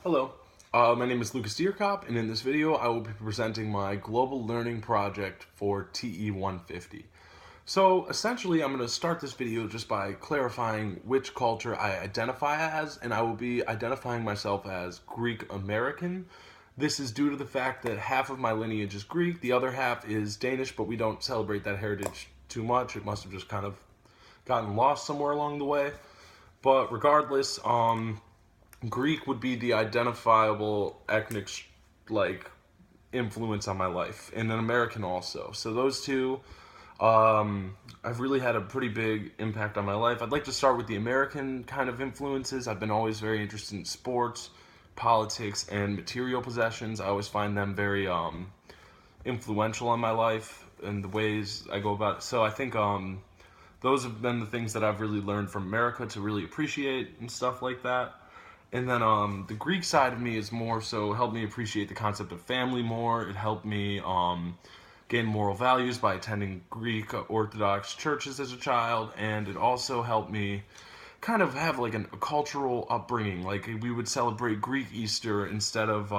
Hello, my name is Lucas Deerkop, and in this video I will be presenting my global learning project for TE150. So essentially I'm going to start this video just by clarifying which culture I identify as, and I will be identifying myself as Greek American. This is due to the fact that half of my lineage is Greek, the other half is Danish, but we don't celebrate that heritage too much. It must have just kind of gotten lost somewhere along the way. But regardless, Greek would be the identifiable ethnic influence on my life, and an American also. So those two, I've really had a pretty big impact on my life. I'd like to start with the American kind of influences. I've been always very interested in sports, politics, and material possessions. I always find them very influential on my life and the ways I go about it. So I think those have been the things that I've really learned from America to really appreciate and stuff like that. And then the Greek side of me is more so helped me appreciate the concept of family more. It helped me gain moral values by attending Greek Orthodox churches as a child, and it also helped me kind of have like a cultural upbringing. Like we would celebrate Greek Easter instead of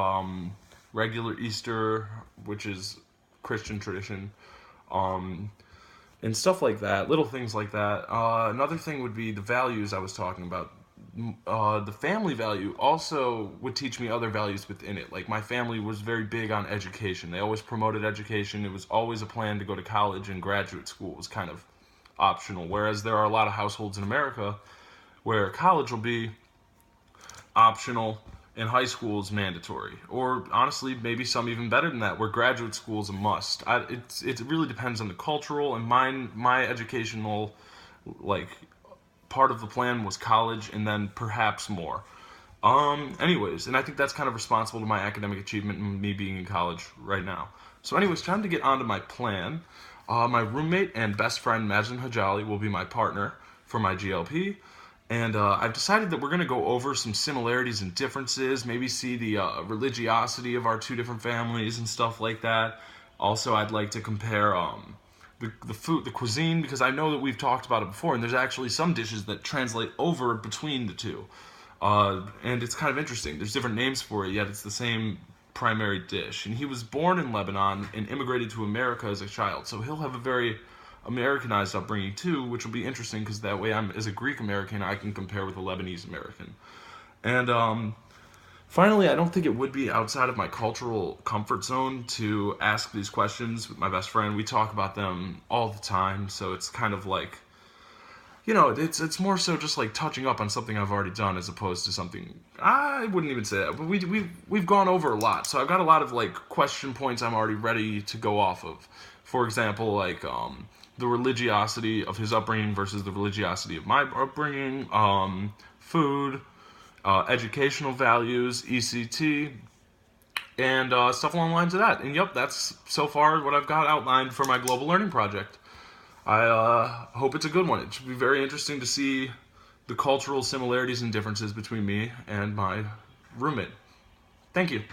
regular Easter, which is Christian tradition. And stuff like that, little things like that. Another thing would be the values I was talking about. The family value also would teach me other values within it. Like my family was very big on education. They always promoted education. It was always a plan to go to college, and graduate school was kind of optional. Whereas there are a lot of households in America where college will be optional and high school is mandatory. Or honestly, maybe some even better than that, where graduate school is a must. It really depends on the cultural, and my educational part of the plan was college and then perhaps more. Anyways, and I think that's kind of responsible to my academic achievement and me being in college right now. So anyways, time to get on to my plan. My roommate and best friend Majin Hajali will be my partner for my GLP. And I've decided that we're going to go over some similarities and differences, maybe see the religiosity of our two different families and stuff like that. Also, I'd like to compare the food, the cuisine, because I know that we've talked about it before, and there's actually some dishes that translate over between the two. And it's kind of interesting. There's different names for it, yet it's the same primary dish. And he was born in Lebanon and immigrated to America as a child, so he'll have a very Americanized upbringing too, which will be interesting because that way as a Greek American, I can compare with a Lebanese American. And finally, I don't think it would be outside of my cultural comfort zone to ask these questions with my best friend. We talk about them all the time, so it's kind of like, it's more so just like touching up on something I've already done as opposed to something, I wouldn't even say that, but we've gone over a lot, so I've got a lot of like question points I'm already ready to go off of. For example, like the religiosity of his upbringing versus the religiosity of my upbringing, food, educational values, ECT, and stuff along the lines of that. And yep, that's so far what I've got outlined for my global learning project. I hope it's a good one. It should be very interesting to see the cultural similarities and differences between me and my roommate. Thank you.